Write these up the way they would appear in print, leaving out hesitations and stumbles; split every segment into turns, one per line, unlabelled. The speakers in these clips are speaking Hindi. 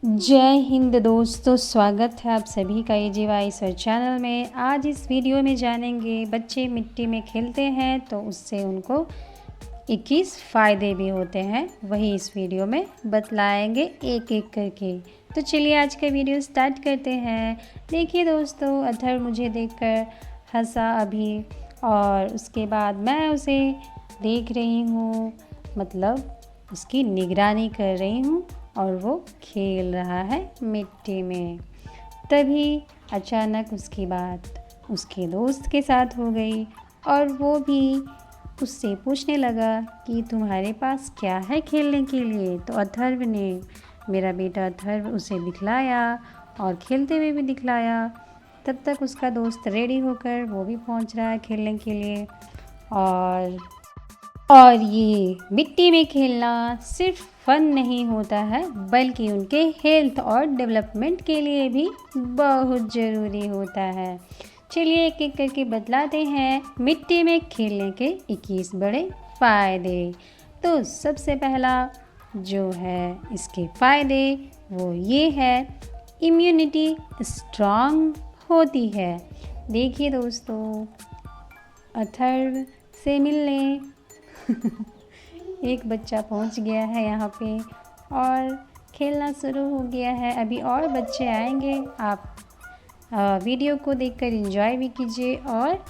जय हिंद दोस्तों, स्वागत है आप सभी का AGY सर चैनल में। आज इस वीडियो में जानेंगे बच्चे मिट्टी में खेलते हैं तो उससे उनको 21 फ़ायदे भी होते हैं, वही इस वीडियो में बतलाएंगे एक एक करके। तो चलिए आज का वीडियो स्टार्ट करते हैं। देखिए दोस्तों, अथर्व मुझे देखकर हंसा अभी और उसके बाद मैं उसे देख रही हूँ, मतलब उसकी निगरानी कर रही हूँ और वो खेल रहा है मिट्टी में। तभी अचानक उसकी बात उसके दोस्त के साथ हो गई और वो भी उससे पूछने लगा कि तुम्हारे पास क्या है खेलने के लिए। तो अथर्व ने, मेरा बेटा अथर्व, उसे दिखलाया और खेलते हुए भी दिखलाया। तब तक उसका दोस्त रेडी होकर वो भी पहुंच रहा है खेलने के लिए। और ये मिट्टी में खेलना सिर्फ फन नहीं होता है, बल्कि उनके हेल्थ और डेवलपमेंट के लिए भी बहुत ज़रूरी होता है। चलिए एक एक करके बतलाते हैं मिट्टी में खेलने के 21 बड़े फ़ायदे। तो सबसे पहला जो है इसके फ़ायदे वो ये है, इम्यूनिटी स्ट्रॉन्ग होती है। देखिए दोस्तों, अथर्व से मिलने एक बच्चा पहुंच गया है यहाँ पे और खेलना शुरू हो गया है। अभी और बच्चे आएंगे। आप वीडियो को देखकर एंजॉय भी कीजिए और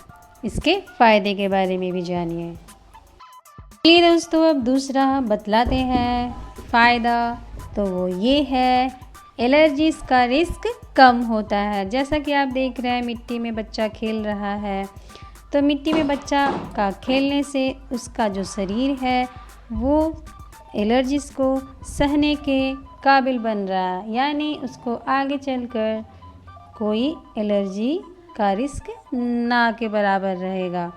इसके फ़ायदे के बारे में भी जानिए। चलिए दोस्तों, अब दूसरा बतलाते हैं फ़ायदा। तो वो ये है, एलर्जीज़ का रिस्क कम होता है। जैसा कि आप देख रहे हैं मिट्टी में बच्चा खेल रहा है, तो मिट्टी में बच्चा का खेलने से उसका जो शरीर है वो एलर्जीज़ को सहने के काबिल बन रहा है, यानी उसको आगे चलकर कोई एलर्जी का रिस्क ना के बराबर रहेगा।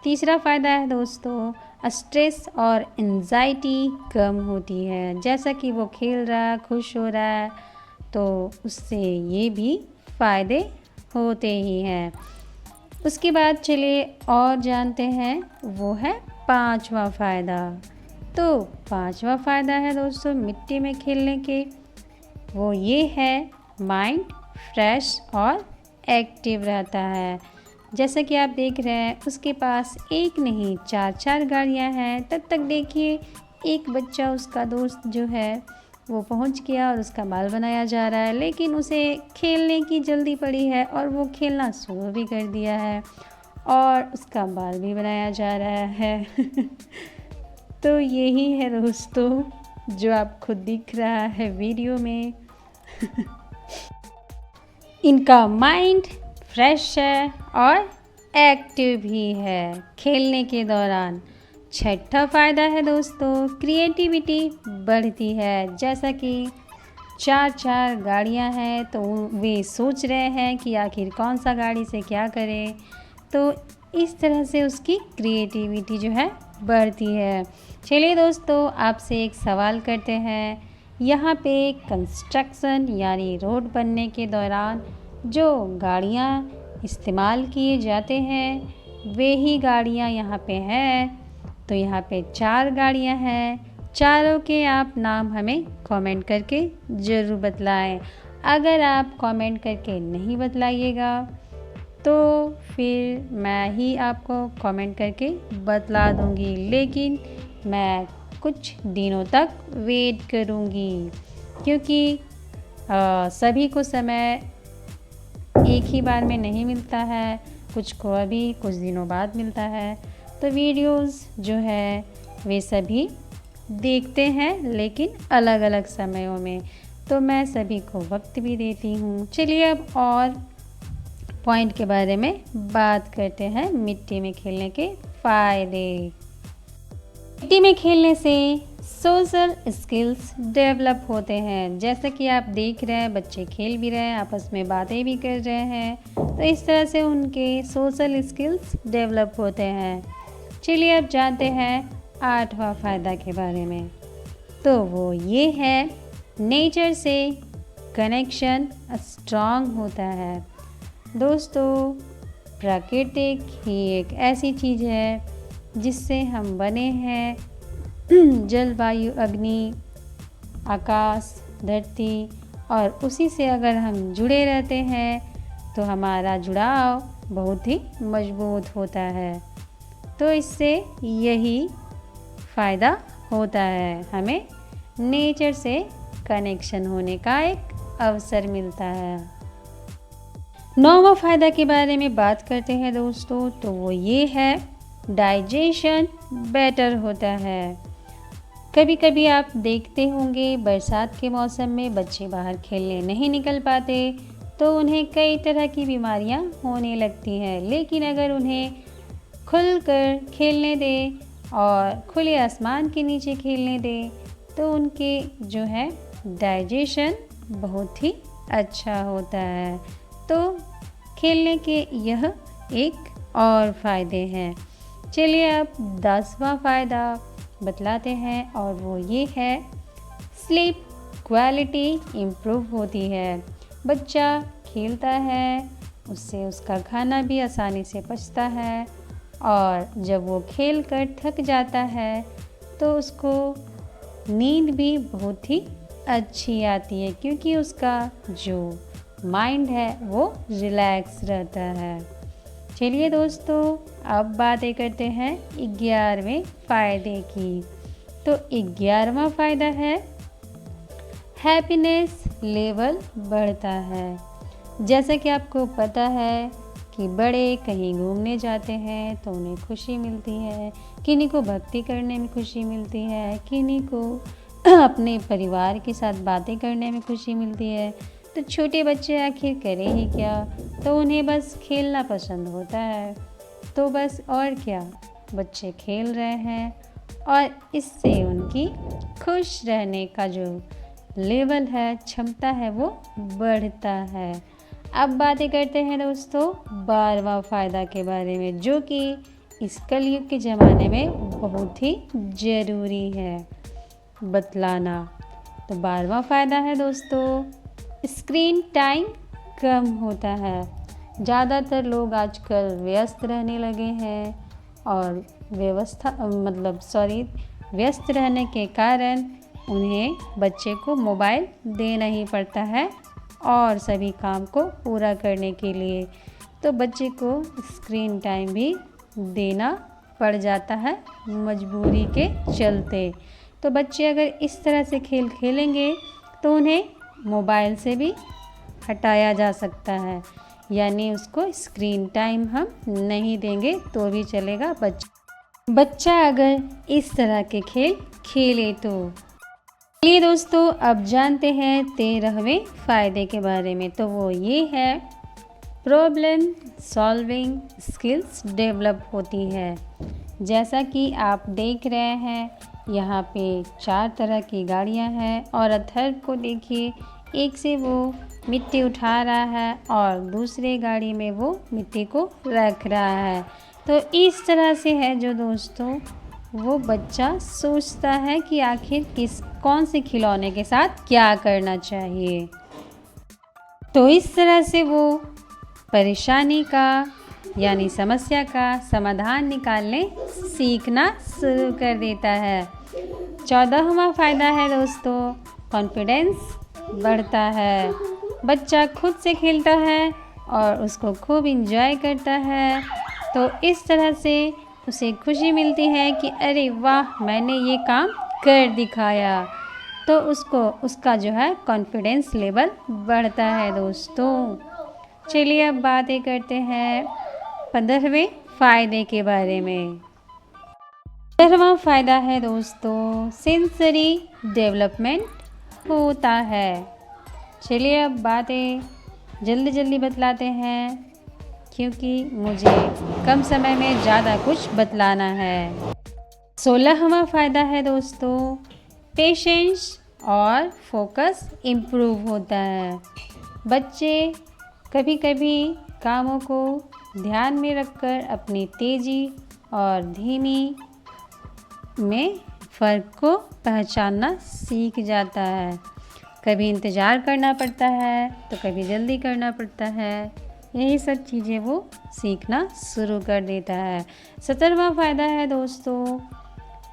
तीसरा फ़ायदा है दोस्तों, स्ट्रेस और एंजाइटी कम होती है। जैसा कि वो खेल रहा है, खुश हो रहा है, तो उससे ये भी फ़ायदे होते ही हैं। उसके बाद चलिए और जानते हैं, वो है पांचवा फ़ायदा। तो पांचवा फ़ायदा है दोस्तों मिट्टी में खेलने के, वो ये है, माइंड फ्रेश और एक्टिव रहता है। जैसा कि आप देख रहे हैं उसके पास एक नहीं 4-4 गाड़ियां हैं। तब तक देखिए एक बच्चा, उसका दोस्त जो है वो पहुंच गया और उसका बाल बनाया जा रहा है, लेकिन उसे खेलने की जल्दी पड़ी है और वो खेलना शुरू भी कर दिया है और उसका बाल भी बनाया जा रहा है तो यही है दोस्तों जो आप खुद दिख रहा है वीडियो में इनका माइंड फ्रेश है और एक्टिव भी है खेलने के दौरान। छठा फ़ायदा है दोस्तों, क्रिएटिविटी बढ़ती है। जैसा कि 4-4 गाड़ियां हैं तो वे सोच रहे हैं कि आखिर कौन सा गाड़ी से क्या करें, तो इस तरह से उसकी क्रिएटिविटी जो है बढ़ती है। चलिए दोस्तों, आपसे एक सवाल करते हैं। यहाँ पे कंस्ट्रक्शन यानी रोड बनने के दौरान जो गाड़ियाँ इस्तेमाल किए जाते हैं वे ही गाड़ियाँ यहाँ पे हैं। तो यहाँ पे 4 गाड़ियाँ हैं, चारों के आप नाम हमें कमेंट करके ज़रूर बतलाएं। अगर आप कमेंट करके नहीं बतलाइएगा तो फिर मैं ही आपको कमेंट करके बतला दूँगी, लेकिन मैं कुछ दिनों तक वेट करूँगी, क्योंकि सभी को समय एक ही बार में नहीं मिलता है, कुछ को अभी कुछ दिनों बाद मिलता है। तो वीडियोस जो है वे सभी देखते हैं, लेकिन अलग अलग समयों में, तो मैं सभी को वक्त भी देती हूँ। चलिए अब और पॉइंट के बारे में बात करते हैं, मिट्टी में खेलने के फ़ायदे। मिट्टी में खेलने से सोशल स्किल्स डेवलप होते हैं। जैसा कि आप देख रहे हैं बच्चे खेल भी रहे हैं, आपस में बातें भी कर रहे हैं, तो इस तरह से उनके सोशल स्किल्स डेवलप होते हैं। चलिए अब जानते हैं 8वां फ़ायदा के बारे में। तो वो ये है, नेचर से कनेक्शन स्ट्रॉन्ग होता है। दोस्तों, प्राकृतिक ही एक ऐसी चीज़ है जिससे हम बने हैं। जल, वायु, अग्नि, आकाश, धरती और उसी से अगर हम जुड़े रहते हैं तो हमारा जुड़ाव बहुत ही मजबूत होता है। तो इससे यही फ़ायदा होता है, हमें नेचर से कनेक्शन होने का एक अवसर मिलता है। 9वां फ़ायदा के बारे में बात करते हैं दोस्तों, तो वो ये है डाइजेशन बेटर होता है। कभी कभी आप देखते होंगे बरसात के मौसम में बच्चे बाहर खेलने नहीं निकल पाते तो उन्हें कई तरह की बीमारियां होने लगती हैं, लेकिन अगर उन्हें खुलकर खेलने दें और खुले आसमान के नीचे खेलने दें तो उनके जो है डाइजेशन बहुत ही अच्छा होता है। तो खेलने के यह एक और फ़ायदे हैं। चलिए अब 10वां फ़ायदा बतलाते हैं और वो ये है स्लीप क्वालिटी इम्प्रूव होती है। बच्चा खेलता है, उससे उसका खाना भी आसानी से पचता है और जब वो खेल कर थक जाता है तो उसको नींद भी बहुत ही अच्छी आती है, क्योंकि उसका जो माइंड है वो रिलैक्स रहता है। चलिए दोस्तों अब बातें करते हैं 11वें फ़ायदे की। तो 11वां फ़ायदा है हैप्पीनेस लेवल बढ़ता है। जैसा कि आपको पता है कि बड़े कहीं घूमने जाते हैं तो उन्हें खुशी मिलती है, किन्हीं को भक्ति करने में खुशी मिलती है, किन्हीं को अपने परिवार के साथ बातें करने में खुशी मिलती है। तो छोटे बच्चे आखिर करें ही क्या, तो उन्हें बस खेलना पसंद होता है। तो बस और क्या, बच्चे खेल रहे हैं और इससे उनकी खुश रहने का जो लेवल है, क्षमता है, वो बढ़ता है। अब बातें करते हैं दोस्तों 12वां फ़ायदा के बारे में, जो कि इस कलयुग के ज़माने में बहुत ही ज़रूरी है बतलाना। तो 12वां फ़ायदा है दोस्तों स्क्रीन टाइम कम होता है। ज़्यादातर लोग आजकल व्यस्त रहने लगे हैं और व्यस्त रहने के कारण उन्हें बच्चे को मोबाइल देना ही पड़ता है और सभी काम को पूरा करने के लिए तो बच्चे को स्क्रीन टाइम भी देना पड़ जाता है मजबूरी के चलते। तो बच्चे अगर इस तरह से खेल खेलेंगे तो उन्हें मोबाइल से भी हटाया जा सकता है, यानी उसको स्क्रीन टाइम हम नहीं देंगे तो भी चलेगा। बच्चा अगर इस तरह के खेल खेले तो। चलिए दोस्तों अब जानते हैं 13वें फ़ायदे के बारे में, तो वो ये है प्रॉब्लम सॉल्विंग स्किल्स डेवलप होती है। जैसा कि आप देख रहे हैं यहाँ पे 4 तरह की गाड़ियाँ हैं और अथर्व को देखिए, एक से वो मिट्टी उठा रहा है और दूसरे गाड़ी में वो मिट्टी को रख रहा है। तो इस तरह से है जो दोस्तों वो बच्चा सोचता है कि आखिर कौन से खिलौने के साथ क्या करना चाहिए। तो इस तरह से वो परेशानी का यानी समस्या का समाधान निकालने सीखना शुरू कर देता है। 14वां फ़ायदा है दोस्तों कॉन्फिडेंस बढ़ता है। बच्चा खुद से खेलता है और उसको खूब इंजॉय करता है, तो इस तरह से उसे खुशी मिलती है कि अरे वाह मैंने ये काम कर दिखाया। तो उसका जो है कॉन्फिडेंस लेवल बढ़ता है दोस्तों। चलिए अब बातें करते हैं 15वें फ़ायदे के बारे में। 15वां फ़ायदा है दोस्तों सेंसरी डेवलपमेंट होता है। चलिए अब बातें जल्दी बतलाते हैं क्योंकि मुझे कम समय में ज़्यादा कुछ बतलाना है। 16वां फ़ायदा है दोस्तों पेशेंस और फोकस इम्प्रूव होता है। बच्चे कभी कभी कामों को ध्यान में रखकर अपनी तेज़ी और धीमी में फ़र्क को पहचानना सीख जाता है। कभी इंतज़ार करना पड़ता है तो कभी जल्दी करना पड़ता है, यही सब चीज़ें वो सीखना शुरू कर देता है। 17वां फ़ायदा है दोस्तों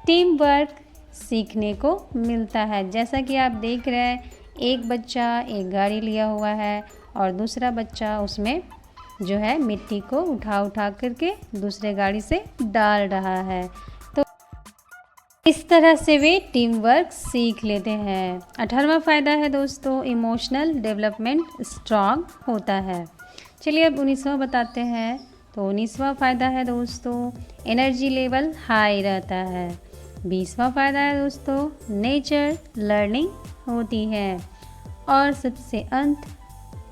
टीम वर्क सीखने को मिलता है। जैसा कि आप देख रहे हैं एक बच्चा एक गाड़ी लिया हुआ है और दूसरा बच्चा उसमें जो है मिट्टी को उठा करके दूसरे गाड़ी से डाल रहा है। तो इस तरह से वे टीम वर्क सीख लेते हैं। 18वां फ़ायदा है दोस्तों, इमोशनल डेवलपमेंट स्ट्रॉन्ग होता है। चलिए अब 19वां बताते हैं। तो 19वां फ़ायदा है दोस्तों, एनर्जी लेवल हाई रहता है। 20वां फ़ायदा है दोस्तों, नेचर लर्निंग होती है। और सबसे अंत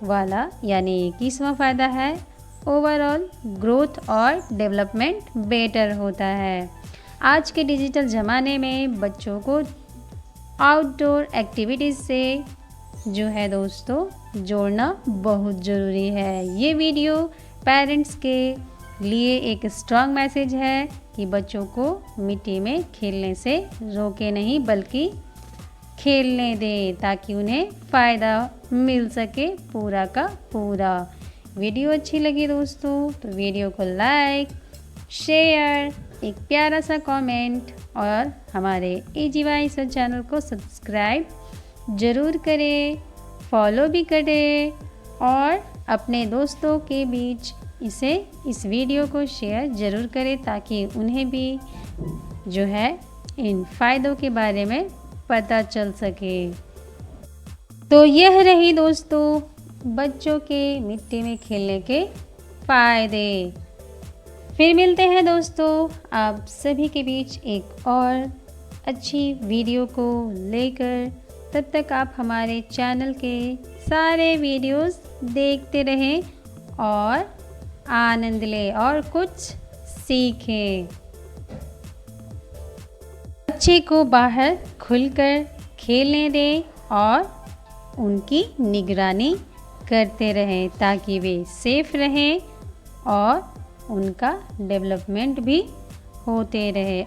वाला यानी 21वां फ़ायदा है, ओवरऑल ग्रोथ और डेवलपमेंट बेटर होता है। आज के डिजिटल ज़माने में बच्चों को आउटडोर एक्टिविटीज़ से जो है दोस्तों जोड़ना बहुत ज़रूरी है। ये वीडियो पेरेंट्स के लिए एक स्ट्रॉन्ग मैसेज है कि बच्चों को मिट्टी में खेलने से रोके नहीं बल्कि खेलने दें ताकि उन्हें फ़ायदा मिल सके पूरा का पूरा। वीडियो अच्छी लगी दोस्तों तो वीडियो को लाइक, शेयर, एक प्यारा सा कमेंट और हमारे AGY चैनल को सब्सक्राइब ज़रूर करें, फॉलो भी करें और अपने दोस्तों के बीच इस वीडियो को शेयर ज़रूर करें ताकि उन्हें भी जो है इन फ़ायदों के बारे में पता चल सके। तो यह रही दोस्तों बच्चों के मिट्टी में खेलने के फ़ायदे। फिर मिलते हैं दोस्तों आप सभी के बीच एक और अच्छी वीडियो को लेकर। तब तक आप हमारे चैनल के सारे वीडियोस देखते रहें और आनंद लें और कुछ सीखें। बच्चे को बाहर खुलकर खेलने दें और उनकी निगरानी करते रहें ताकि वे सेफ रहें और उनका डेवलपमेंट भी होते रहे।